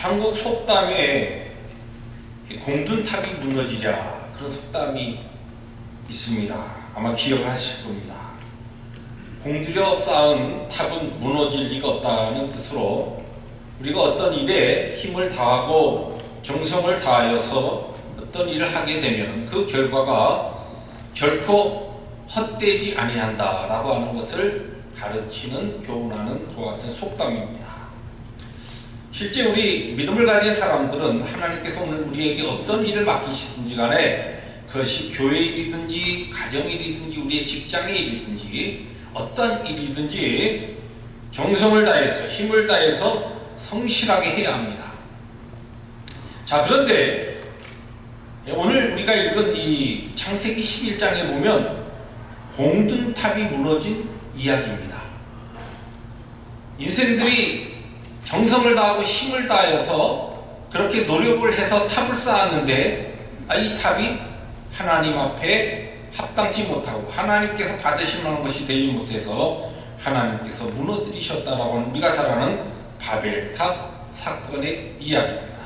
한국 속담에 공든탑이 무너지랴 그런 속담이 있습니다. 아마 기억하실 겁니다. 공들여 쌓은 탑은 무너질 리가 없다는 뜻으로 우리가 어떤 일에 힘을 다하고 정성을 다하여서 어떤 일을 하게 되면 그 결과가 결코 헛되지 아니한다라고 하는 것을 가르치는 교훈하는 그와 같은 속담입니다. 실제 우리 믿음을 가진 사람들은 하나님께서 오늘 우리에게 어떤 일을 맡기시든지 간에 그것이 교회 일이든지 가정일이든지 우리의 직장의 일이든지 어떤 일이든지 정성을 다해서 힘을 다해서 성실하게 해야 합니다. 자, 그런데 오늘 우리가 읽은 이 창세기 11장에 보면 공든탑이 무너진 이야기입니다. 인생들이 정성을 다하고 힘을 다해서 그렇게 노력을 해서 탑을 쌓았는데 이 탑이 하나님 앞에 합당치 못하고 하나님께서 받으실 만한 것이 되지 못해서 하나님께서 무너뜨리셨다라고 하는 우리가 잘 아는 바벨탑 사건의 이야기입니다.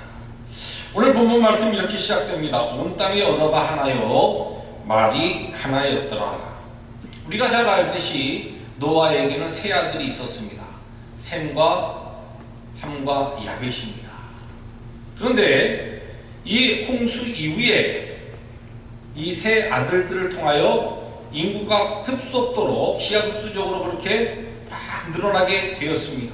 오늘 본문 말씀 이렇게 시작됩니다. 온 땅에 언어가 하나요 말이 하나였더라. 우리가 잘 알듯이 노아에게는 세 아들이 있었습니다. 셈과 함과 야벳입니다. 그런데 이 홍수 이후에 이 세 아들들을 통하여 인구가 급속도로 기하급수적으로 그렇게 막 늘어나게 되었습니다.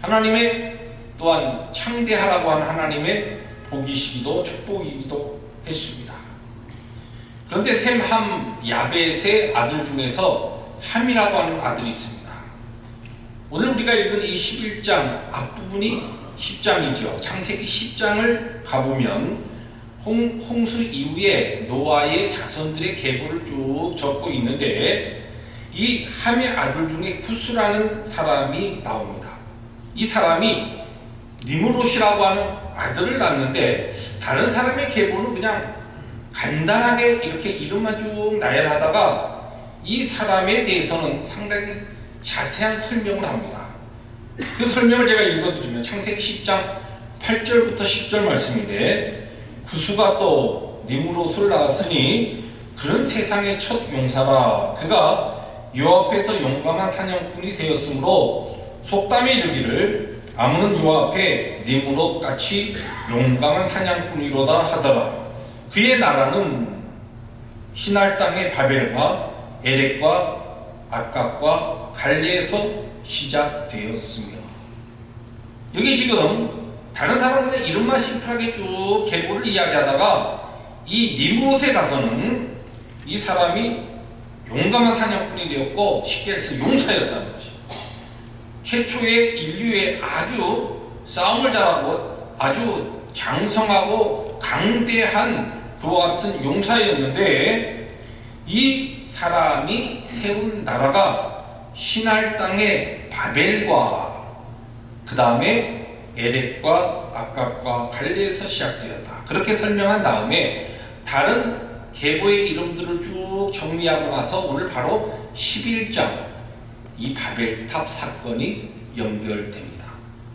하나님의 또한 창대하라고 하는 하나님의 복이시기도 축복이기도 했습니다. 그런데 셈, 함, 야벳의 아들 중에서 함이라고 하는 아들이 있습니다. 오늘 우리가 읽은 이 11장 앞부분이 10장이죠. 창세기 10장을 가보면 홍수 이후에 노아의 자손들의 계보를 쭉 적고 있는데 이 함의 아들 중에 구스라는 사람이 나옵니다. 이 사람이 니므롯이라고 하는 아들을 낳는데 다른 사람의 계보는 그냥 간단하게 이렇게 이름만 쭉 나열하다가 이 사람에 대해서는 상당히 자세한 설명을 합니다. 그 설명을 제가 읽어드리면 창세기 10장 8절부터 10절 말씀인데 구스가 또 니므롯을 낳았으니 그는 세상의 첫 용사라. 그가 여호와 앞에서 용감한 사냥꾼이 되었으므로 속담에 이르기를 아무는 여호와 앞에 니므롯같이 용감한 사냥꾼이로다 하더라. 그의 나라는 시날 땅의 바벨과 에렉과 악각과 갈레에서 시작되었으며 여기 지금 다른 사람들의 이름만 심플하게 쭉 계보를 이야기하다가 이 니므롯에 가서는 이 사람이 용감한 사냥꾼이 되었고 쉽게 해서 용사였다는 것이 최초의 인류의 아주 싸움을 잘하고 아주 장성하고 강대한 그와 같은 용사였는데 이 사람이 세운 나라가 시날 땅의 바벨과 그 다음에 에렉과 악각과 갈레에서 시작되었다. 그렇게 설명한 다음에 다른 계보의 이름들을 쭉 정리하고 나서 오늘 바로 11장 이 바벨탑 사건이 연결됩니다.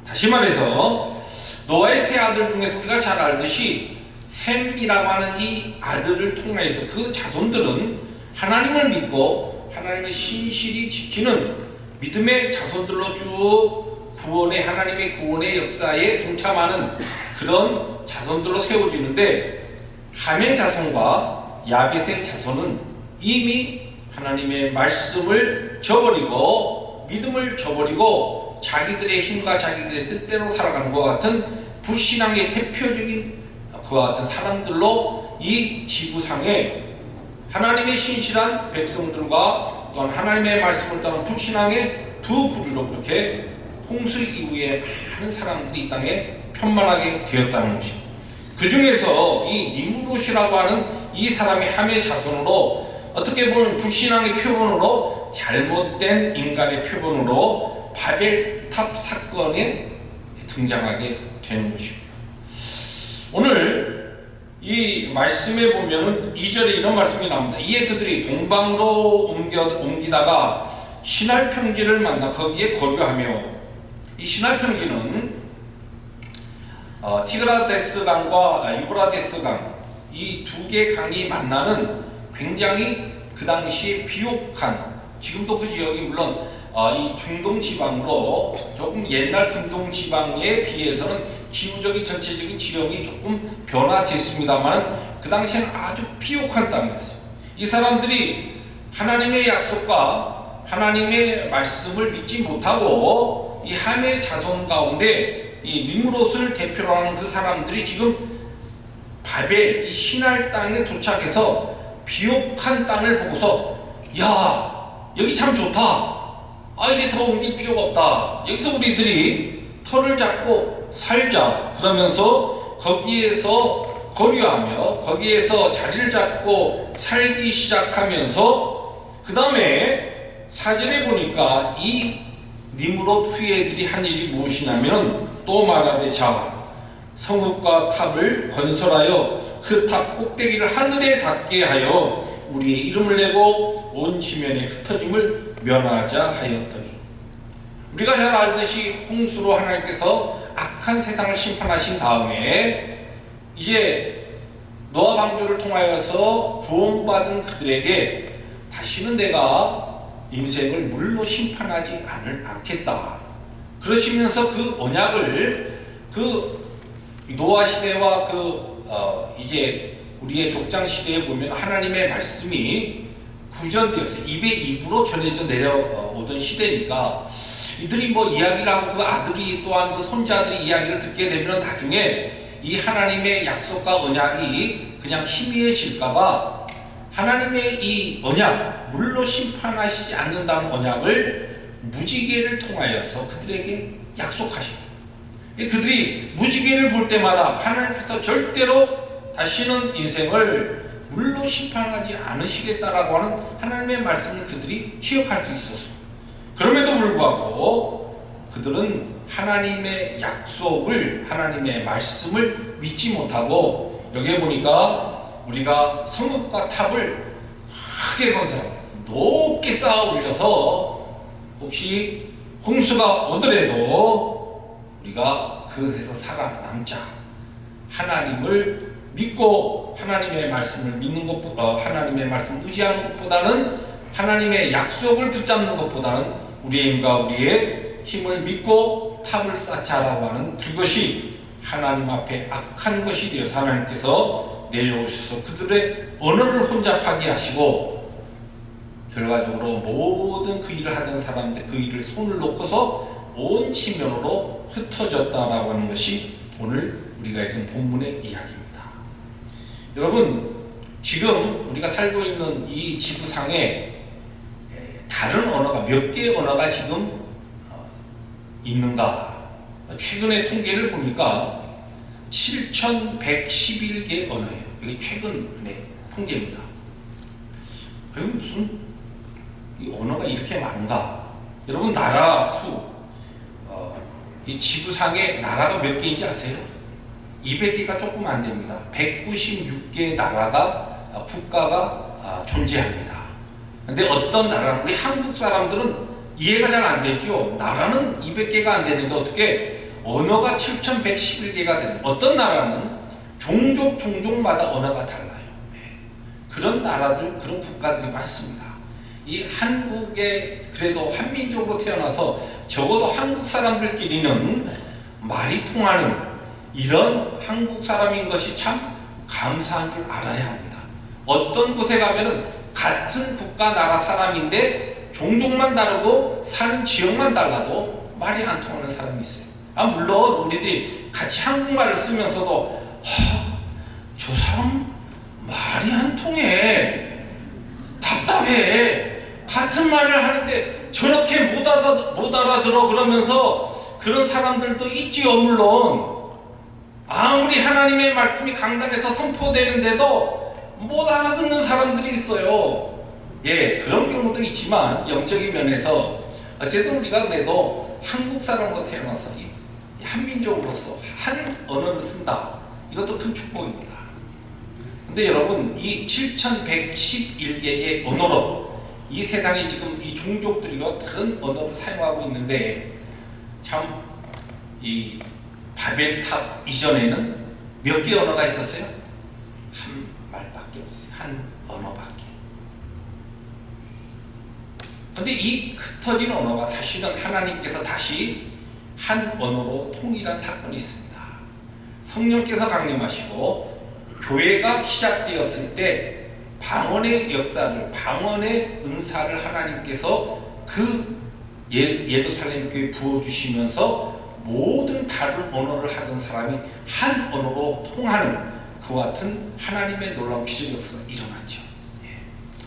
다시 말해서 노아의 세 아들 중에서 우리가 잘 알듯이 셈이라고 하는 이 아들을 통해서 그 자손들은 하나님을 믿고 하나님을 신실히 지키는 믿음의 자손들로 쭉 하나님의 구원의 역사에 동참하는 그런 자손들로 세워지는데 함의 자손과 야벳의 자손은 이미 하나님의 말씀을 저버리고 믿음을 저버리고 자기들의 힘과 자기들의 뜻대로 살아가는 것과 같은 불신앙의 대표적인 그와 같은 사람들로 이 지구상에 하나님의 신실한 백성들과 또한 하나님의 말씀을 따른 불신앙의 두 부류로 그렇게 홍수 이후에 많은 사람들이 이 땅에 편만하게 되었다는 것입니다. 그 중에서 이 니므롯이라고 하는 이 사람의 함의 자손으로 어떻게 보면 불신앙의 표본으로 잘못된 인간의 표본으로 바벨탑 사건에 등장하게 되는 것입니다. 오늘 이 말씀에 보면은 2절에 이런 말씀이 나옵니다. 이에 그들이 동방으로 옮기다가 신할 평지를 만나 거기에 거류하며 이 신할 평지는 티그라데스 강과 유브라데스 강, 이 두 개 강이 만나는 굉장히 그 당시에 비옥한, 지금도 그 지역이 물론 이 중동 지방으로 조금 옛날 중동 지방에 비해서는 기후적인 전체적인 지형이 조금 변화됐습니다만 그 당시에는 아주 비옥한 땅이었어요. 이 사람들이 하나님의 약속과 하나님의 말씀을 믿지 못하고 이 함의 자손 가운데 이 니므롯을 대표로 하는 그 사람들이 지금 바벨 이 신할 땅에 도착해서 비옥한 땅을 보고서 야, 여기 참 좋다. 이제 더 옮길 필요가 없다. 여기서 우리들이 터를 잡고 살자. 그러면서 거기에서 거류하며 거기에서 자리를 잡고 살기 시작하면서 그 다음에 사절에 보니까 이 니므롯 후예들이 한 일이 무엇이냐면 또 말하되 자 성읍과 탑을 건설하여 그 탑 꼭대기를 하늘에 닿게 하여 우리의 이름을 내고 온 지면에 흩어짐을 면하자 하였더니, 우리가 잘 알듯이 홍수로 하나님께서 악한 세상을 심판하신 다음에 이제 노아 방주를 통하여서 구원받은 그들에게 다시는 내가 인생을 물로 심판하지 않겠다. 그러시면서 그 언약을 그 노아 시대와 이제 우리의 족장 시대에 보면 하나님의 말씀이 구전되어서 입에 입으로 전해져 내려오던 시대니까 이들이 뭐 이야기를 하고 그 아들이 또한 그 손자들이 이야기를 듣게 되면 나중에 이 하나님의 약속과 언약이 그냥 희미해질까봐 하나님의 이 언약, 물로 심판하시지 않는다는 언약을 무지개를 통하여서 그들에게 약속하시고, 그들이 무지개를 볼 때마다 하나님께서 절대로 다시는 인생을 물로 심판하지 않으시겠다라고 하는 하나님의 말씀을 그들이 기억할 수 있었어요. 그럼에도 불구하고 그들은 하나님의 약속을, 하나님의 말씀을 믿지 못하고, 여기에 보니까 우리가 성읍과 탑을 크게 건설하고 높게 쌓아 올려서 혹시 홍수가 오더라도 우리가 그것에서 살아남자, 하나님을 믿고 하나님의 말씀을 믿는 것보다, 하나님의 말씀을 의지하는 것보다는, 하나님의 약속을 붙잡는 것보다는 우리의 힘과 우리의 힘을 믿고 탑을 쌓자라고 하는 그것이 하나님 앞에 악한 것이 되어서 하나님께서 내려오셔서 그들의 언어를 혼잡하게 하시고 결과적으로 모든 그 일을 하던 사람들 그 일을 손을 놓고서 온 지면으로 흩어졌다라고 하는 것이 오늘 우리가 읽은 본문의 이야기입니다. 여러분, 지금 우리가 살고 있는 이 지구상에 다른 언어가 몇 개의 언어가 지금 있는가? 최근의 통계를 보니까 7,111개 언어예요. 이게 최근의 통계입니다. 무슨 이 언어가 이렇게 많은가? 여러분, 나라 수, 이 지구상에 나라가 몇 개인지 아세요? 200개가 조금 안 됩니다. 196개의 나라가, 국가가 존재합니다. 근데 어떤 나라는, 우리 한국 사람들은 이해가 잘 안 되죠. 나라는 200개가 안 되는데 어떻게 언어가 7,111개가 되는, 어떤 나라는 종족마다 언어가 달라요. 그런 나라들, 그런 국가들이 많습니다. 이 한국에 그래도 한민족으로 태어나서 적어도 한국 사람들끼리는 말이 통하는 이런 한국 사람인 것이 참 감사한 줄 알아야 합니다. 어떤 곳에 가면은 같은 국가 나라 사람인데 종족만 다르고 사는 지역만 달라도 말이 안 통하는 사람이 있어요. 물론 우리들이 같이 한국말을 쓰면서도 저 사람 말이 안 통해, 답답해, 같은 말을 하는데 저렇게 못 알아들어 그러면서 그런 사람들도 있지요. 물론 아무리 하나님의 말씀이 강단에서 선포되는데도 못 알아듣는 사람들이 있어요. 그런 경우도 있지만 영적인 면에서 어쨌든 우리가 그래도 한국 사람으로 태어나서 이 한민족으로서 한 언어를 쓴다, 이것도 큰 축복입니다. 근데 여러분, 이 7,111개의 언어로 이 세상에 지금 이 종족들이 다른 언어를 사용하고 있는데 참 이 바벨탑 이전에는 몇 개 언어가 있었어요? 한 말밖에 없어요. 한 언어밖에. 근데 이 흩어진 언어가 사실은 하나님께서 다시 한 언어로 통일한 사건이 있습니다. 성령께서 강림하시고 교회가 시작되었을 때 방언의 역사를, 방언의 은사를 하나님께서 그 예루살렘 교회에 부어주시면서 모든 다른 언어를 하던 사람이 한 언어로 통하는 그와 같은 하나님의 놀라운 기적 역사가 일어났죠.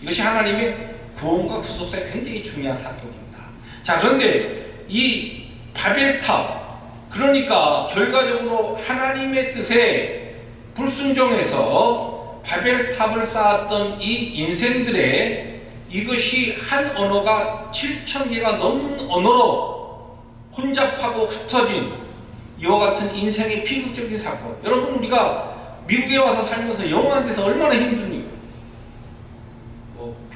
이것이 하나님의 구원과 구속사에 굉장히 중요한 사건입니다. 자, 그런데 이 바벨탑, 그러니까 결과적으로 하나님의 뜻에 불순종해서 바벨탑을 쌓았던 이 인생들의 이것이 한 언어가 7,000개가 넘는 언어로 혼잡하고 흩어진 이와 같은 인생의 비극적인 사건. 여러분, 우리가 미국에 와서 살면서 영어한 데서 얼마나 힘듭니까?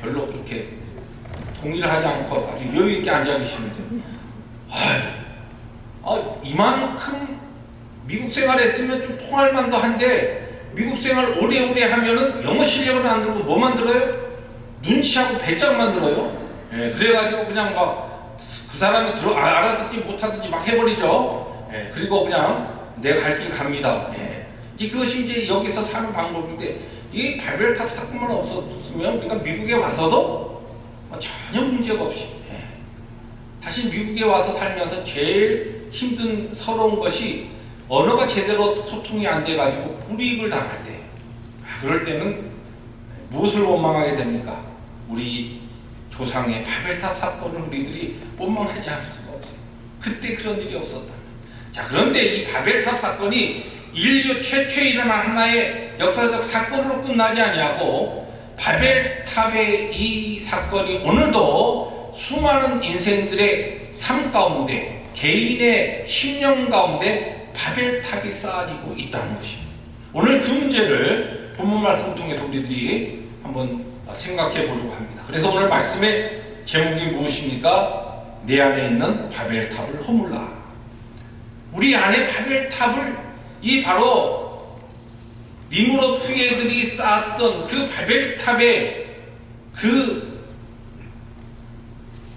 별로 그렇게 동일하지 않고 아주 여유있게 앉아 계시는데, 이만큼 미국 생활했으면 좀 통할 만도 한데, 미국 생활 오래오래 하면은 영어 실력을 안 들고 뭐 만들어요? 눈치하고 배짱 만들어요. 그래가지고 그냥 막 그 사람이 알아듣지 못하든지 막 해버리죠. 그리고 그냥 내가 갈 길 갑니다. 그것이 이제 여기서 사는 방법인데, 이 바벨탑 사건만 없었으면 우리가 미국에 와서도 전혀 문제가 없이, 사실 미국에 와서 살면서 제일 힘든 서러운 것이 언어가 제대로 소통이 안 돼가지고 불이익을 당할 때, 그럴 때는 무엇을 원망하게 됩니까? 우리 조상의 바벨탑 사건을 우리들이 원망하지 않을 수가 없어요. 그때 그런 일이 없었다. 자, 그런데 이 바벨탑 사건이 인류 최초에 일어난 하나의 역사적 사건으로 끝나지 아니하고, 바벨탑의 이 사건이 오늘도 수많은 인생들의 삶 가운데, 개인의 심령 가운데 바벨탑이 쌓아지고 있다는 것입니다. 오늘 그 문제를 본문 말씀을 통해서 우리들이 한번 생각해 보려고 합니다. 그래서 오늘 말씀의 제목이 무엇입니까? 내 안에 있는 바벨탑을 허물라. 우리 안에 바벨탑을, 이 바로 니므롯 후예들이 쌓았던 그 바벨탑의 그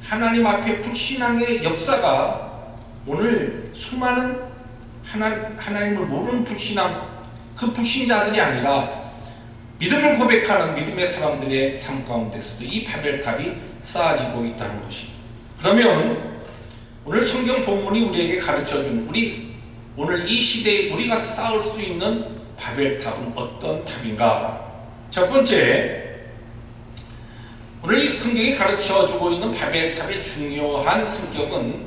하나님 앞에 불신앙의 역사가 오늘 수많은 하나님을 모르는 불신앙, 그 불신자들이 아니라 믿음을 고백하는 믿음의 사람들의 삶 가운데서도 이 바벨탑이 쌓아지고 있다는 것입니다. 그러면 오늘 성경 본문이 우리에게 가르쳐준, 오늘 이 시대에 우리가 쌓을 수 있는 바벨탑은 어떤 탑인가? 첫 번째, 오늘 이 성경이 가르쳐주고 있는 바벨탑의 중요한 성격은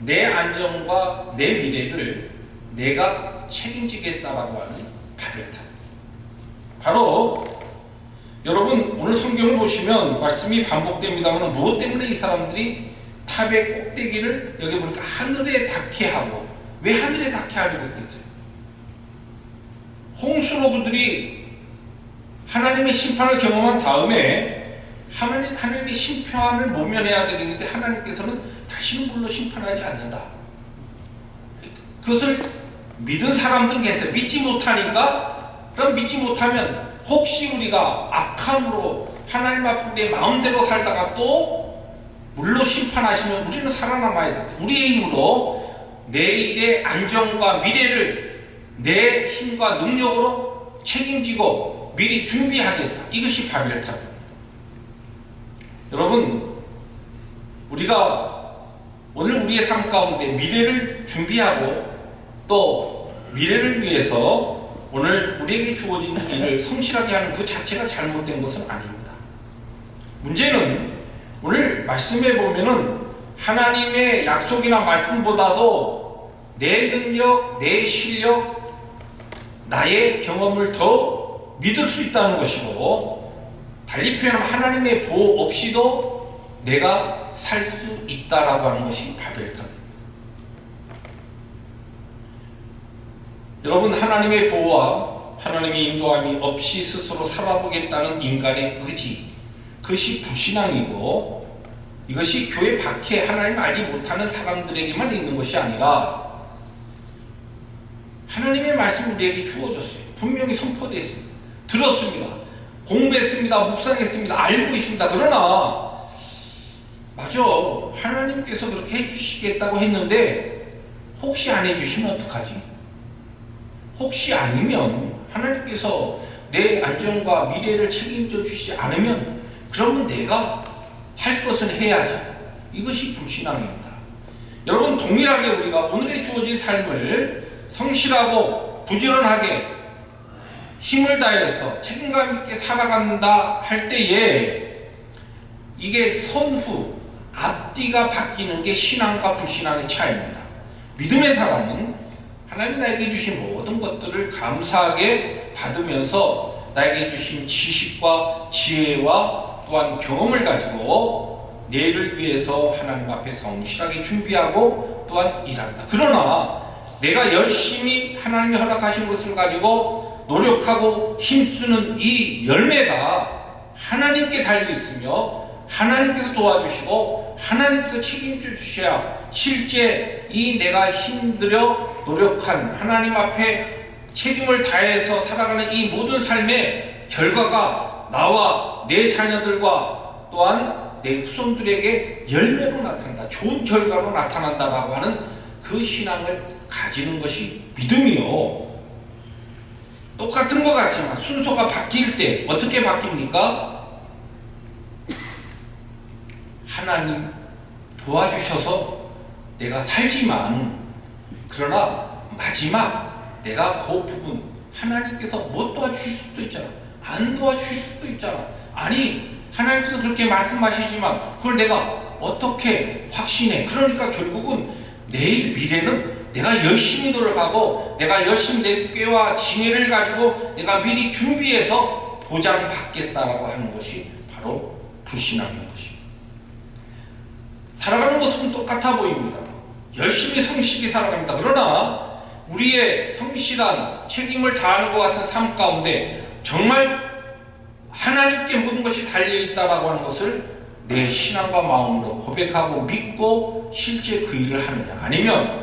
내 안정과 내 미래를 내가 책임지겠다라고 하는 바벨탑. 바로 여러분, 오늘 성경을 보시면 말씀이 반복됩니다만, 무엇 때문에 이 사람들이 탑의 꼭대기를 여기 보니까 하늘에 닿게 하고, 왜 하늘에 닿게 하려고 했겠어요? 홍수로 그들이 하나님의 심판을 경험한 다음에 하나님의 심판을 모면해야 되겠는데, 하나님께서는 다시는 물로 심판하지 않는다. 그것을 믿은 사람들은 괜찮아요. 믿지 못하니까, 그럼 믿지 못하면 혹시 우리가 악함으로 하나님 앞에 내 마음대로 살다가 또 물로 심판하시면 우리는 살아남아야 된다. 우리의 힘으로 내일의 안정과 미래를 내 힘과 능력으로 책임지고 미리 준비하겠다. 이것이 바벨탑입니다. 여러분, 우리가 오늘 우리의 삶 가운데 미래를 준비하고 또 미래를 위해서 오늘 우리에게 주어진 일을 성실하게 하는 그 자체가 잘못된 것은 아닙니다. 문제는 오늘 말씀에 보면은 하나님의 약속이나 말씀보다도 내 능력, 내 실력, 나의 경험을 더 믿을 수 있다는 것이고, 달리 표현하면 하나님의 보호 없이도 내가 살 수 있다라고 하는 것이 바벨탑입니다. 여러분, 하나님의 보호와 하나님의 인도함이 없이 스스로 살아보겠다는 인간의 의지, 그것이 불신앙이고, 이것이 교회 밖에 하나님을 알지 못하는 사람들에게만 있는 것이 아니라 하나님의 말씀 우리에게 주어졌어요. 분명히 선포됐습니다. 들었습니다. 공부했습니다. 묵상했습니다. 알고 있습니다. 그러나 맞아, 하나님께서 그렇게 해주시겠다고 했는데 혹시 안 해주시면 어떡하지? 혹시 아니면 하나님께서 내 안전과 미래를 책임져 주시지 않으면 그러면 내가 할 것은 해야지. 이것이 불신앙입니다. 여러분, 동일하게 우리가 오늘의 주어진 삶을 성실하고 부지런하게 힘을 다해서 책임감 있게 살아간다 할 때에 이게 선후 앞뒤가 바뀌는 게 신앙과 불신앙의 차이입니다. 믿음의 사람은 하나님이 나에게 주신 모든 것들을 감사하게 받으면서 나에게 주신 지식과 지혜와 또한 경험을 가지고 내일을 위해서 하나님 앞에 성실하게 준비하고 또한 일한다. 그러나 내가 열심히 하나님이 허락하신 것을 가지고 노력하고 힘쓰는 이 열매가 하나님께 달려있으며 하나님께서 도와주시고 하나님께서 책임져 주셔야 실제 이 내가 힘들여 노력한 하나님 앞에 책임을 다해서 살아가는 이 모든 삶의 결과가 나와 내 자녀들과 또한 내 후손들에게 열매로 나타난다. 좋은 결과로 나타난다라고 하는 그 신앙을 가지는 것이 믿음이요. 똑같은 것 같지만 순서가 바뀔 때 어떻게 바뀝니까? 하나님 도와주셔서 내가 살지만 그러나 마지막 내가 그 부분 하나님께서 못 도와주실 수도 있잖아. 안 도와주실 수도 있잖아. 아니 하나님께서 그렇게 말씀하시지만 그걸 내가 어떻게 확신해? 그러니까 결국은 내일 미래는 내가 열심히 노력하고 내가 열심히 내 꾀와 지혜를 가지고 내가 미리 준비해서 보장받겠다라고 하는 것이 바로 불신앙인 것입니다. 살아가는 모습은 똑같아 보입니다. 열심히 성실히 살아갑니다. 그러나 우리의 성실한 책임을 다하는 것 같은 삶 가운데 정말 하나님께 모든 것이 달려있다라고 하는 것을 내 신앙과 마음으로 고백하고 믿고 실제 그 일을 하느냐, 아니면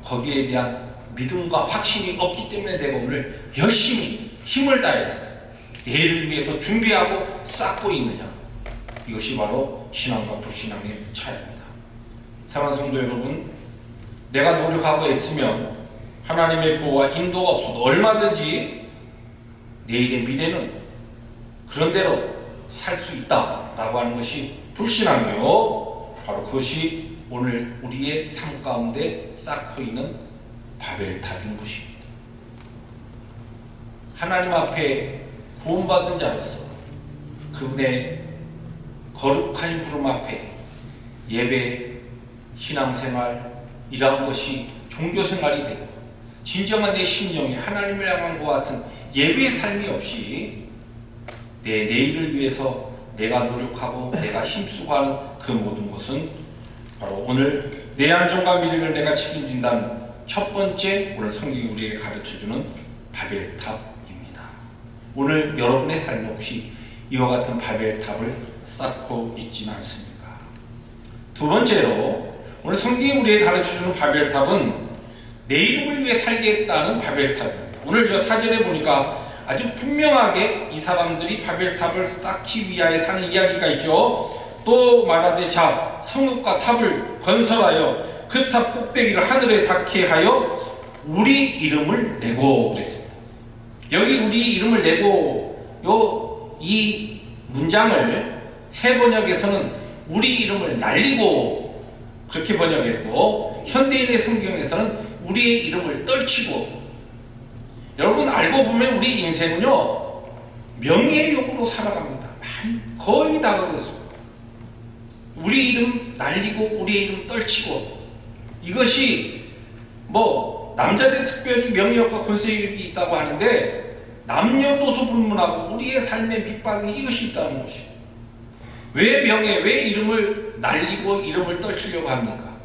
거기에 대한 믿음과 확신이 없기 때문에 내가 오늘 열심히 힘을 다해서 내일을 위해서 준비하고 쌓고 있느냐, 이것이 바로 신앙과 불신앙의 차이입니다. 사랑하는 성도 여러분, 내가 노력하고 있으면 하나님의 보호와 인도가 없어도 얼마든지 내일의 미래는 그런 대로 살 수 있다라고 하는 것이 불신앙이요, 바로 그것이 오늘 우리의 삶 가운데 쌓고 있는 바벨탑인 것입니다. 하나님 앞에 구원받은 자로서 그분의 거룩한 부름 앞에 예배, 신앙생활, 이러한 것이 종교생활이 되고 진정한 내 심령이 하나님을 향한 것 같은 예배의 삶이 없이 내 내일을 위해서 내가 노력하고 내가 힘쓰고 하는 그 모든 것은 바로 오늘 내 안전과 미래를 내가 책임진다는 첫 번째 오늘 성경이 우리에게 가르쳐주는 바벨탑입니다. 오늘 여러분의 삶에 혹시 이와 같은 바벨탑을 쌓고 있지는 않습니까? 두 번째로 오늘 성경이 우리에게 가르쳐주는 바벨탑은 내 이름을 위해 살겠다는 바벨탑입니다. 오늘 저 사전에 보니까 아주 분명하게 이 사람들이 바벨탑을 쌓기 위하여 사는 이야기가 있죠. 또 말하되 자 성읍과 탑을 건설하여 그 탑 꼭대기를 하늘에 닿게 하여 우리 이름을 내고 그랬습니다. 여기 우리 이름을 내고 이 문장을 새 번역에서는 우리 이름을 날리고 그렇게 번역했고 현대인의 성경에서는 우리의 이름을 떨치고. 여러분 알고 보면 우리 인생은요 명예욕으로 살아갑니다. 거의 다 그렇습니다. 우리 이름 날리고 우리 이름 떨치고. 이것이 뭐 남자들 특별히 명예욕과 권세욕이 있다고 하는데 남녀노소 불문하고 우리의 삶의 밑바닥에 이것이 있다는 것이에요. 왜 명예, 왜 이름을 날리고 이름을 떨치려고 합니까?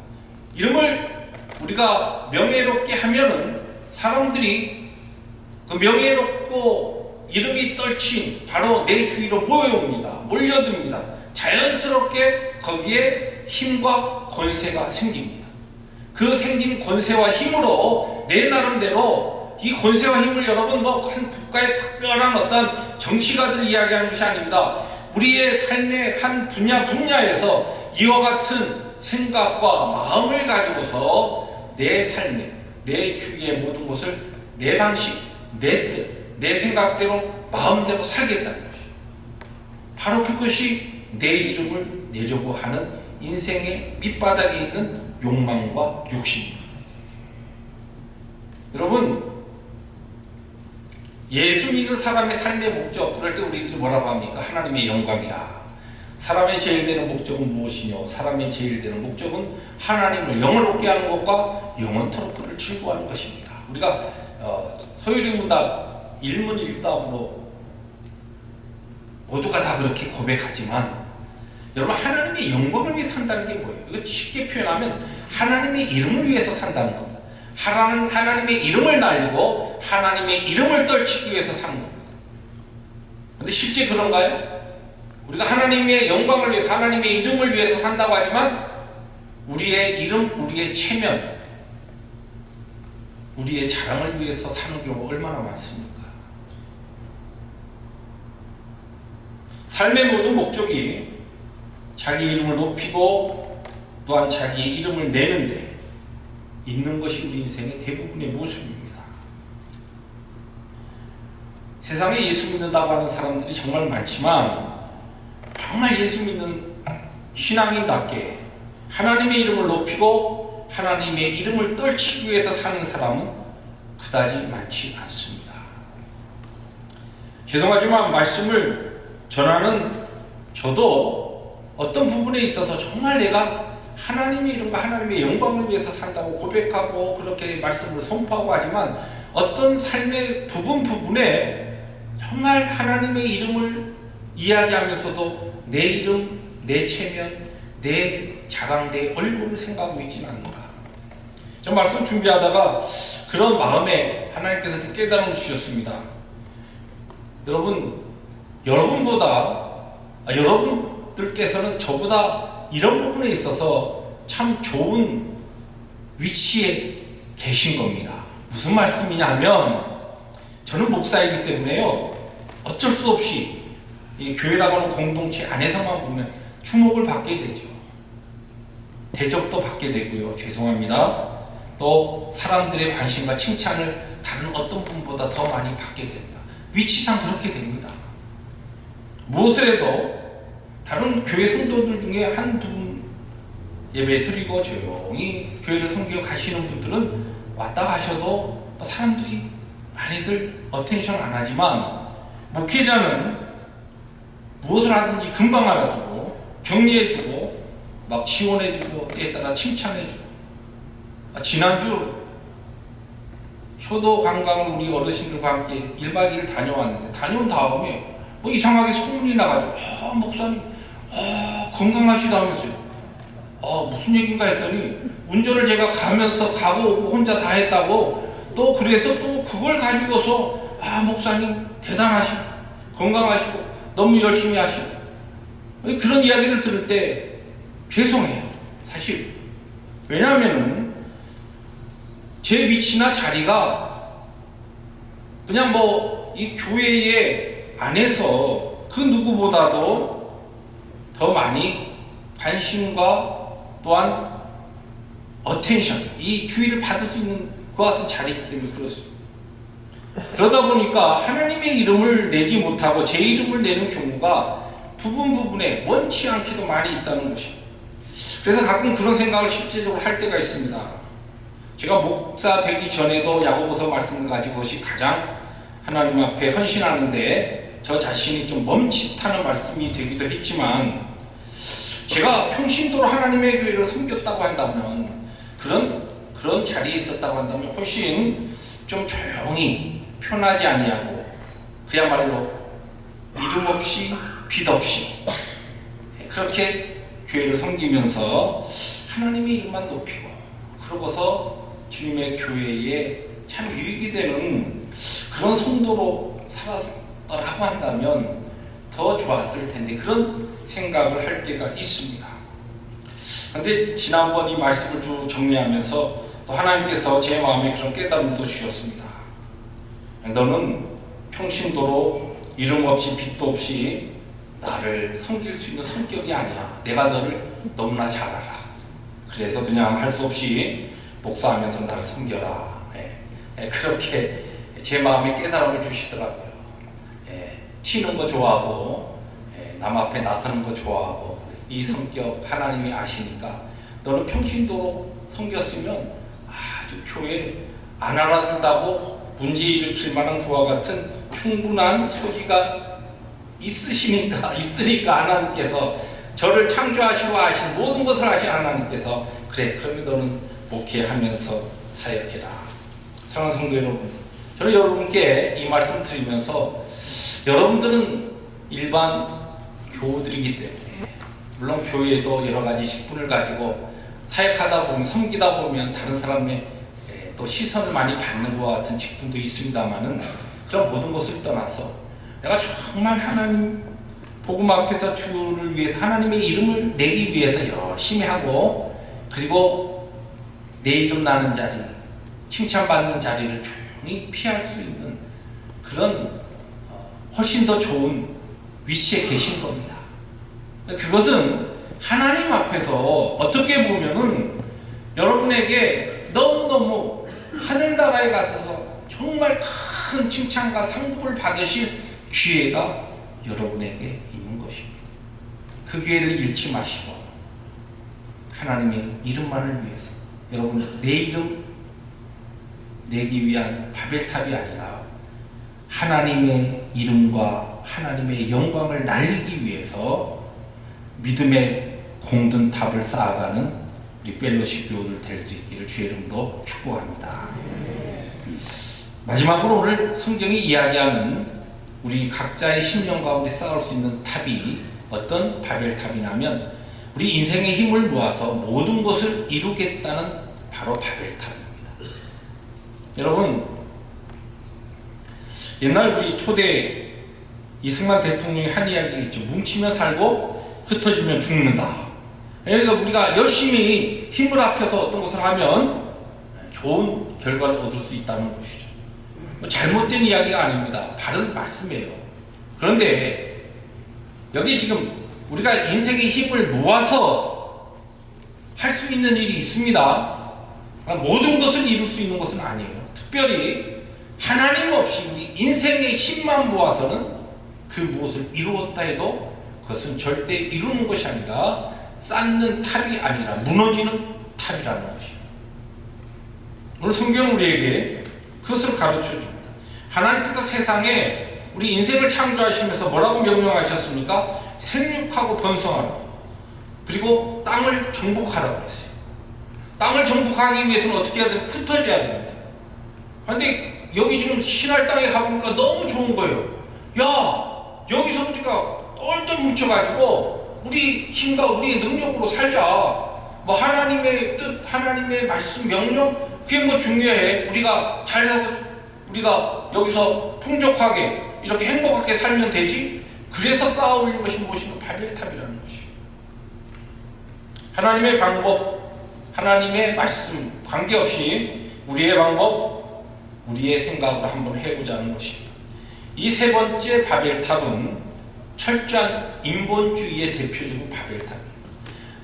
이름을 우리가 명예롭게 하면은 사람들이 그 명예롭고 이름이 떨친 바로 내 주위로 모여옵니다. 몰려듭니다. 자연스럽게 거기에 힘과 권세가 생깁니다. 그 생긴 권세와 힘으로 내 나름대로 이 권세와 힘을 여러분 한 국가의 특별한 어떤 정치가들 이야기하는 것이 아닙니다. 우리의 삶의 한 분야에서 이와 같은 생각과 마음을 가지고서 내 삶에, 내 주위의 모든 것을 내 방식, 내 뜻, 내 생각대로 마음대로 살겠다는 것이, 바로 그것이 내 이름을 내려고 하는 인생의 밑바닥에 있는 욕망과 욕심입니다. 여러분, 예수 믿는 사람의 삶의 목적, 그럴 때 우리들이 뭐라고 합니까? 하나님의 영광이다. 사람의 제일 되는 목적은 무엇이뇨? 사람의 제일 되는 목적은 하나님을 영원롭게 하는 것과 영원토록 그를 즐거워하는 것입니다. 우리가 서유리문답 일문일답으로 모두가 다 그렇게 고백하지만, 여러분, 하나님의 영광을 위해 산다는 게 뭐예요? 이거 쉽게 표현하면 하나님의 이름을 위해서 산다는 겁니다. 하나님의 이름을 날리고 하나님의 이름을 떨치기 위해서 사는 겁니다. 그런데 실제 그런가요? 우리가 하나님의 영광을 위해서, 하나님의 이름을 위해서 산다고 하지만 우리의 이름, 우리의 체면, 우리의 자랑을 위해서 사는 경우가 얼마나 많습니까? 삶의 모든 목적이 자기 이름을 높이고 또한 자기의 이름을 내는데 있는 것이 우리 인생의 대부분의 모습입니다. 세상에 예수 믿는다고 하는 사람들이 정말 많지만, 정말 예수 믿는 신앙인답게 하나님의 이름을 높이고 하나님의 이름을 떨치기 위해서 사는 사람은 그다지 많지 않습니다. 죄송하지만 말씀을 전하는 저도 어떤 부분에 있어서 정말 내가 하나님의 이름과 하나님의 영광을 위해서 산다고 고백하고 그렇게 말씀을 선포하고 하지만, 어떤 삶의 부분에 정말 하나님의 이름을 이야기하면서도 내 이름, 내 체면, 내 자랑, 내 얼굴을 생각하고 있지는 않는가. 저 말씀 준비하다가 그런 마음에 하나님께서 좀 깨달음을 주셨습니다. 여러분들께서는 저보다 이런 부분에 있어서 참 좋은 위치에 계신 겁니다. 무슨 말씀이냐 하면, 저는 목사이기 때문에요, 어쩔 수 없이 이 교회라고 하는 공동체 안에서만 보면 주목을 받게 되죠. 대접도 받게 되고요. 죄송합니다. 또 사람들의 관심과 칭찬을 다른 어떤 분보다 더 많이 받게 됩니다. 위치상 그렇게 됩니다. 무엇을 해도 다른 교회 성도들 중에 한 분 예배 드리고 조용히 교회를 섬기고 가시는 분들은 왔다 가셔도 사람들이 많이들 어텐션 안 하지만, 목회자는 무엇을 하든지 금방 알아주고 격려해주고 막 지원해주고 때에 따라 칭찬해주고. 지난주 효도 관광을 우리 어르신들과 함께 1박 2일 다녀왔는데, 다녀온 다음에 이상하게 소문이 나가지고 목사님 건강하시다면서요. 무슨 얘기인가 했더니, 운전을 제가 가면서 가고 오고 혼자 다 했다고, 또 그래서 또 그걸 가지고서 목사님 대단하시고 건강하시고 너무 열심히 하시고, 그런 이야기를 들을 때 죄송해요. 사실 왜냐하면은 제 위치나 자리가 그냥 이 교회의 안에서 그 누구보다도 더 많이 관심과 또한 어텐션, 이 주의를 받을 수 있는 그와 같은 자리이기 때문에 그렇습니다. 그러다 보니까 하나님의 이름을 내지 못하고 제 이름을 내는 경우가 부분에 원치 않게도 많이 있다는 것입니다. 그래서 가끔 그런 생각을 실제적으로 할 때가 있습니다. 제가 목사 되기 전에도 야고보서 말씀을 가지고 가장 하나님 앞에 헌신하는데 저 자신이 좀 멈칫하는 말씀이 되기도 했지만, 제가 평신도로 하나님의 교회를 섬겼다고 한다면, 그런 자리에 있었다고 한다면 훨씬 좀 조용히 편하지 아니하고 그야말로 이름 없이 빛 없이 그렇게 교회를 섬기면서 하나님의 이름만 높이고, 그러고서 주님의 교회에 참 유익이 되는 그런 성도로 살았더라고 한다면 더 좋았을 텐데, 그런 생각을 할 때가 있습니다. 그런데 지난번 이 말씀을 쭉 정리하면서 또 하나님께서 제 마음에 그런 깨달음도 주셨습니다. 너는 평신도로 이름 없이 빚도 없이 나를 섬길 수 있는 성격이 아니야. 내가 너를 너무나 잘 알아. 그래서 그냥 할 수 없이 목사하면서 나를 섬겨라. 그렇게 제 마음에 깨달음을 주시더라고요. 튀는 거 좋아하고 남 앞에 나서는 거 좋아하고 이 성격 하나님이 아시니까 너는 평신도로 섬겼으면 아주 교회 안 알아준다고 문제 일으킬 만한 그와 같은 충분한 소지가 있으니까 하나님께서 저를 창조하시고 아신 모든 것을 아신 하나님께서 그래 그러면 너는 목회하면서 사역해라. 사랑하는 성도 여러분, 저는 여러분께 이 말씀 드리면서 여러분들은 일반 교우들이기 때문에 물론 교회에도 여러 가지 직분을 가지고 사역하다 보면 섬기다 보면 다른 사람의 또 시선을 많이 받는 것과 같은 직분도 있습니다만은 그런 모든 것을 떠나서 내가 정말 하나님 복음 앞에서 주를 위해서 하나님의 이름을 내기 위해서 열심히 하고 그리고 내 이름 나는 자리, 칭찬받는 자리를 조용히 피할 수 있는 그런 훨씬 더 좋은 위치에 계신 겁니다. 그것은 하나님 앞에서 어떻게 보면은 여러분에게 너무너무 하늘나라에 가셔서 정말 큰 칭찬과 상급을 받으실 기회가 여러분에게 있는 것입니다. 그 기회를 잃지 마시고 하나님의 이름만을 위해서 여러분 내 이름 내기 위한 바벨탑이 아니라 하나님의 이름과 하나님의 영광을 날리기 위해서 믿음의 공든 탑을 쌓아가는 우리 펠로시 교우들 될 수 있기를 주의 이름으로 축복합니다. 마지막으로 오늘 성경이 이야기하는 우리 각자의 심령 가운데 쌓을 수 있는 탑이 어떤 바벨탑이냐면 우리 인생의 힘을 모아서 모든 것을 이루겠다는 바로 바벨탑입니다. 여러분 옛날 우리 초대 이승만 대통령이 한 이야기가 있죠. 뭉치면 살고 흩어지면 죽는다. 그러니까 우리가 열심히 힘을 합해서 어떤 것을 하면 좋은 결과를 얻을 수 있다는 것이죠. 잘못된 이야기가 아닙니다. 바른 말씀이에요. 그런데 여기 지금 우리가 인생의 힘을 모아서 할 수 있는 일이 있습니다. 모든 것을 이룰 수 있는 것은 아니에요. 특별히 하나님 없이 우리 인생의 힘만 모아서는 그 무엇을 이루었다 해도 그것은 절대 이루는 것이 아니라 쌓는 탑이 아니라 무너지는 탑이라는 것이에요. 오늘 성경은 우리에게 그것을 가르쳐 줍니다. 하나님께서 세상에 우리 인생을 창조하시면서 뭐라고 명령하셨습니까? 생육하고 번성하라. 그리고 땅을 정복하라고 했어요. 땅을 정복하기 위해서는 어떻게 해야 돼요? 흩어져야 됩니다. 그런데 여기 지금 신할 땅에 가보니까 너무 좋은 거예요. 야, 여기서 우리가 똘똘 뭉쳐가지고 우리 힘과 우리의 능력으로 살자. 뭐 하나님의 뜻, 하나님의 말씀, 명령 그게 뭐 중요해. 우리가 잘 살고 우리가 여기서 풍족하게 이렇게 행복하게 살면 되지. 그래서 쌓아올린 것이 무엇이냐? 바벨탑이라는 것이. 하나님의 방법, 하나님의 말씀 관계없이 우리의 방법, 우리의 생각으로 한번 해보자는 것입니다. 이 세 번째 바벨탑은 철저한 인본주의의 대표적인 바벨탑입니다.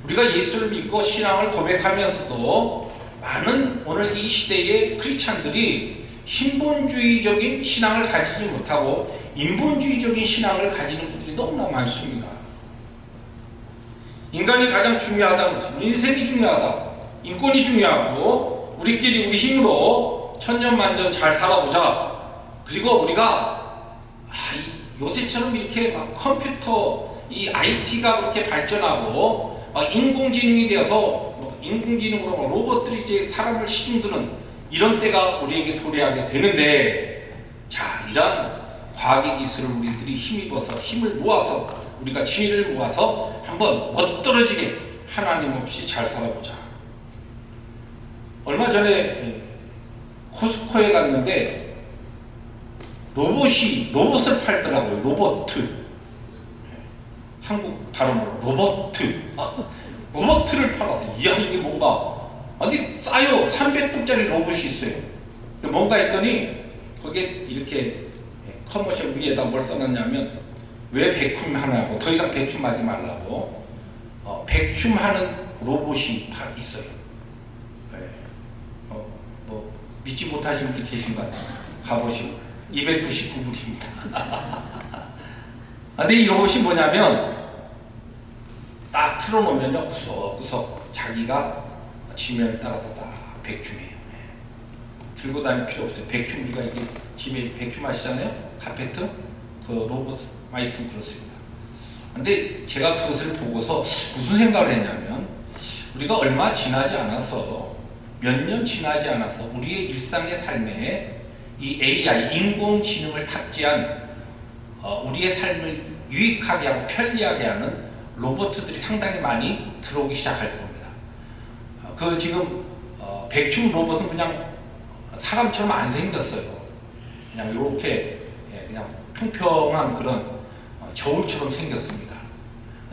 우리가 예수를 믿고 신앙을 고백하면서도 많은 오늘 이 시대의 크리스찬들이 신본주의적인 신앙을 가지지 못하고 인본주의적인 신앙을 가지는 분들이 너무나 많습니다. 인간이 가장 중요하다는 것입니다. 인생이 중요하다. 인권이 중요하고 우리끼리 우리 힘으로 천년만년 잘 살아보자. 그리고 우리가 요새처럼 이렇게 막 컴퓨터 이 IT가 그렇게 발전하고 막 인공지능이 되어서 인공지능으로 로봇들이 이제 사람을 시중드는 이런 때가 우리에게 도래하게 되는데, 자, 이러한 과학의 기술을 우리들이 힘입어서 힘을 모아서 우리가 지혜를 모아서 한번 멋들어지게 하나님 없이 잘 살아보자. 얼마 전에 코스코에 갔는데 로봇을 팔더라고요. 로보트. 한국 발음으로 로보트. 로보트를 팔아서 이야 이게 뭔가 아니 싸요. 300불짜리 로봇이 있어요. 뭔가 했더니 거기에 이렇게 커머셜 위에다 뭘 써놨냐면 왜 백큐 하냐고, 더 이상 백큐 하지 말라고. 백큐 하는 로봇이 있어요. 네. 뭐 믿지 못하시는 분이 계신 것 같아요. 가보시고 299불입니다. 근데 이 로봇이 뭐냐면 딱 틀어놓으면요, 구석구석 자기가 지면에 따라서 다 백큐해요. 네. 들고 다닐 필요 없어요. 백큐, 우리가 이게 집에 백큐 마시잖아요. 카페트, 그 로봇 많이 쓰면 그렇습니다. 근데 제가 그것을 보고서 무슨 생각을 했냐면, 우리가 얼마 지나지 않아서, 몇 년 지나지 않아서 우리의 일상의 삶에 이 AI, 인공지능을 탑재한 우리의 삶을 유익하게 하고 편리하게 하는 로봇들이 상당히 많이 들어오기 시작할 겁니다. 그 지금 백큐 로봇은 그냥 사람처럼 안 생겼어요. 그냥 이렇게 그냥 평평한 그런 저울처럼 생겼습니다.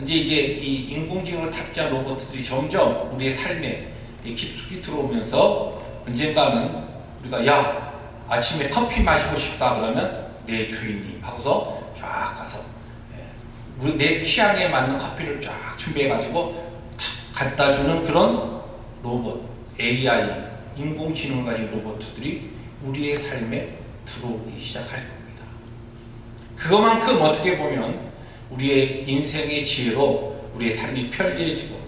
이제 이 인공지능을 탑재한 로봇들이 점점 우리의 삶에 깊숙이 들어오면서 언젠가는 우리가 야, 아침에 커피 마시고 싶다 그러면 내 주인이 하고서 쫙 가서 내 취향에 맞는 커피를 쫙 준비해가지고 탁 갖다 주는 그런 로봇, AI, 인공지능을 가진 로봇들이 우리의 삶에 들어오기 시작할 겁니다. 그것만큼 어떻게 보면 우리의 인생의 지혜로 우리의 삶이 편리해지고,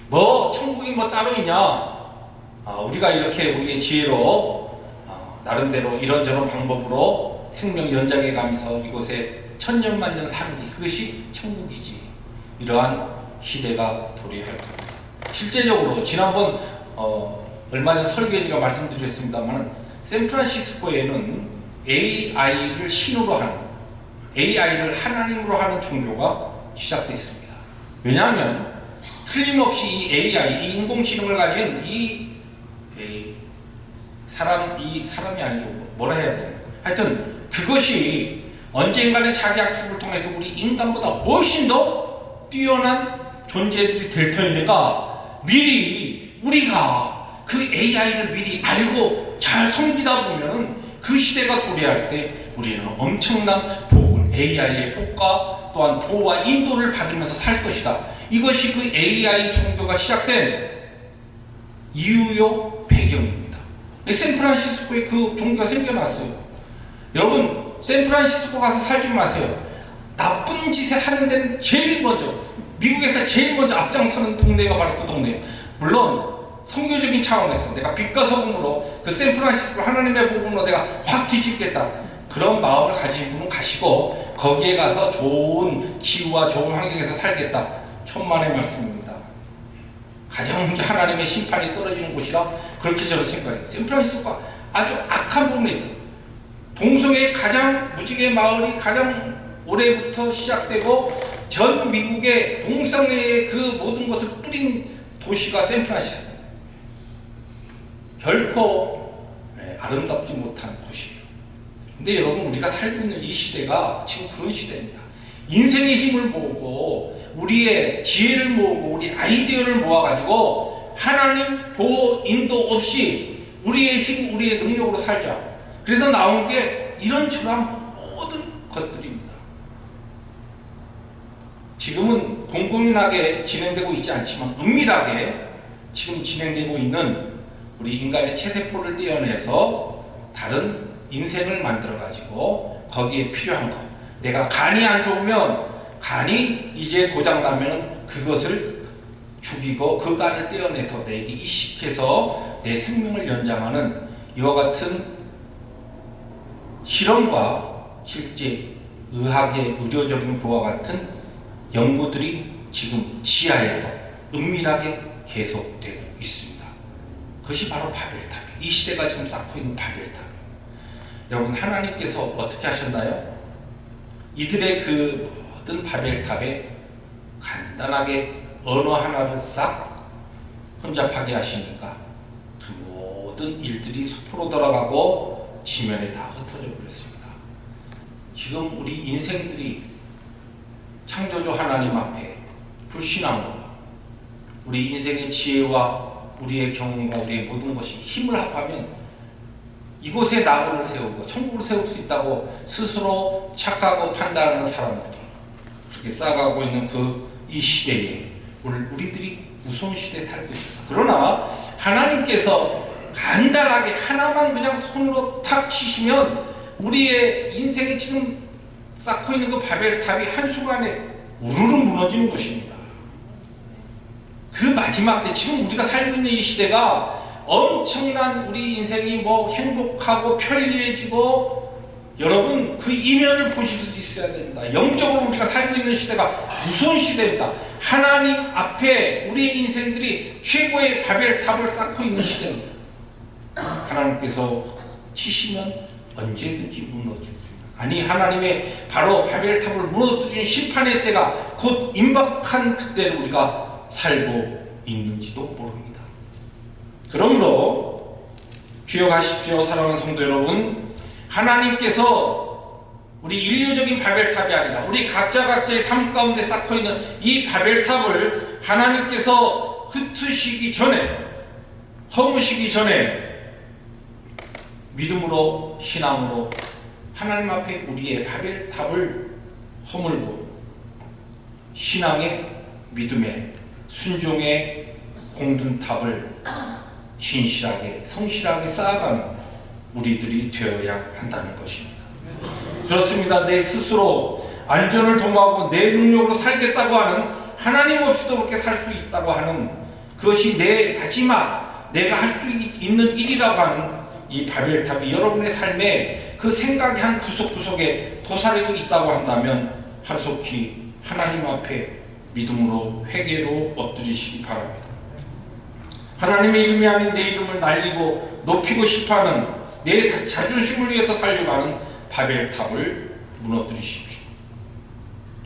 뭐 천국이 뭐 따로 있냐, 우리가 이렇게 우리의 지혜로 나름대로 이런저런 방법으로 생명 연장해 가면서 이곳에 천년만년 사는 게 그것이 천국이지, 이러한 시대가 도래할 겁니다. 실제적으로 지난번 얼마 전 설교지가 말씀드렸습니다만, 샌프란시스코에는 AI를 신으로 하는, AI를 하나님으로 하는 종교가 시작됐습니다. 왜냐하면 틀림없이 이 AI, 이 인공지능을 가진 이 사람이 아니죠. 뭐라 해야 되나. 하여튼 그것이 언젠가는 자기 학습을 통해서 우리 인간보다 훨씬 더 뛰어난 존재들이 될 터이니까 미리 우리가 그 AI를 미리 알고 잘 섬기다 보면 그 시대가 도래할 때 우리는 엄청난 복을, AI의 복과 또한 보호와 인도를 받으면서 살 것이다. 이것이 그 AI 종교가 시작된 이유요 배경입니다. 샌프란시스코에 그 종교가 생겨났어요. 여러분, 샌프란시스코 가서 살지 마세요. 나쁜 짓을 하는 데는 제일 먼저, 미국에서 제일 먼저 앞장서는 동네가 바로 그 동네예요. 물론 선교적인 차원에서 내가 빛과 소금으로 그 샌프란시스코 하나님의 복음으로 내가 확 뒤집겠다, 그런 마음을 가진 분은 가시고 거기에 가서 좋은 기후와 좋은 환경에서 살겠다, 천만의 말씀입니다. 가장 먼저 하나님의 심판이 떨어지는 곳이라 그렇게 저는 생각해요. 샌프란시스코가 아주 악한 부분이 있어요. 동성애의 가장 무지개 마을이 가장 올해부터 시작되고 전 미국의 동성애의 그 모든 것을 뿌린 도시가 샌프란시스코. 결코 아름답지 못한 곳이에요. 근데 여러분, 우리가 살고 있는 이 시대가 지금 그런 시대입니다. 인생의 힘을 모으고 우리의 지혜를 모으고 우리 아이디어를 모아가지고 하나님 보호 인도 없이 우리의 힘, 우리의 능력으로 살자. 그래서 나온 게 이런저런 모든 것들입니다. 지금은 공공연하게 진행되고 있지 않지만 은밀하게 지금 진행되고 있는 우리 인간의 체세포를 떼어내서 다른 인생을 만들어가지고 거기에 필요한 것, 내가 간이 안 좋으면 간이 이제 고장나면 그것을 죽이고 그 간을 떼어내서 내게 이식해서 내 생명을 연장하는 이와 같은 실험과 실제 의학의 의료적인 그와 같은 연구들이 지금 지하에서 은밀하게 계속되고 있습니다. 그것이 바로 바벨탑이에요. 이 시대가 지금 쌓고 있는 바벨탑이에요. 여러분, 하나님께서 어떻게 하셨나요? 이들의 그 모든 바벨탑에 간단하게 언어 하나를 싹 혼잡하게 하시니까 그 모든 일들이 숲으로 돌아가고 지면에 다 흩어져 버렸습니다. 지금 우리 인생들이 창조주 하나님 앞에 불신앙으로 우리 인생의 지혜와 우리의 경험과 우리의 모든 것이 힘을 합하면 이곳에 나무를 세우고 천국을 세울 수 있다고 스스로 착각하고 판단하는 사람들이 그렇게 쌓아가고 있는 이 시대에 우리들이 무서운 시대에 살고 있습니다. 그러나 하나님께서 간단하게 하나만 그냥 손으로 탁 치시면 우리의 인생에 지금 쌓고 있는 그 바벨탑이 한순간에 우르르 무너지는 것입니다. 그 마지막 때 지금 우리가 살고 있는 이 시대가 엄청난 우리 인생이 행복하고 편리해지고 여러분 그 이면을 보실 수 있어야 됩니다. 영적으로 우리가 살고 있는 시대가 무서운 시대입니다. 하나님 앞에 우리의 인생들이 최고의 바벨탑을 쌓고 있는 시대입니다. 하나님께서 치시면 언제든지 무너집니다. 아니 하나님의 바로 바벨탑을 무너뜨린 심판의 때가 곧 임박한 그때를 우리가 살고 있는지도 모릅니다. 그러므로 기억하십시오. 사랑하는 성도 여러분, 하나님께서 우리 인류적인 바벨탑이 아니라 우리 각자의 삶 가운데 쌓고 있는 이 바벨탑을 하나님께서 흩으시기 전에, 허무시기 전에 믿음으로, 신앙으로 하나님 앞에 우리의 바벨탑을 허물고 신앙의, 믿음의, 순종의 공든탑을 신실하게, 성실하게 쌓아가는 우리들이 되어야 한다는 것입니다. 그렇습니다. 내 스스로 안전을 도모하고 내 능력으로 살겠다고 하는, 하나님 없이도 그렇게 살 수 있다고 하는, 그것이 내 마지막 내가 할 수 있는 일이라고 하는 이 바벨탑이 여러분의 삶에 그 생각이 한 구석구석에 도사리고 있다고 한다면 하루속히 하나님 앞에 믿음으로 회개로 엎드리시기 바랍니다. 하나님의 이름이 아닌 내 이름을 날리고 높이고 싶어하는, 내 자존심을 위해서 살려고 하는 바벨탑을 무너뜨리십시오.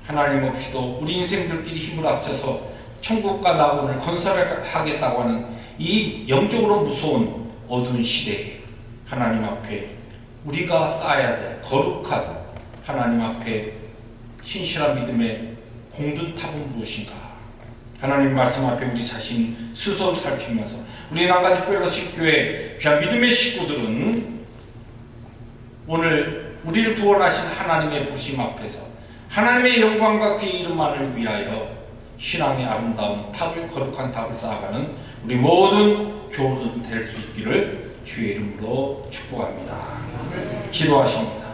하나님 없이도 우리 인생들끼리 힘을 합쳐서 천국과 낙원을 건설하겠다고 하는 이 영적으로 무서운 어두운 시대에 하나님 앞에 우리가 쌓아야 될 거룩한 하나님 앞에 신실한 믿음의 공든탑은 무엇인가? 하나님 말씀 앞에 우리 자신이 스스로 살피면서 우리 남가지 펠로십 교회 귀한 믿음의 식구들은 오늘 우리를 구원하신 하나님의 부르심 앞에서 하나님의 영광과 그의 이름만을 위하여 신앙의 아름다운 탑을, 거룩한 탑을 쌓아가는 우리 모든 교우들 될 수 있기를 주의 이름으로 축복합니다. 기도하십니다.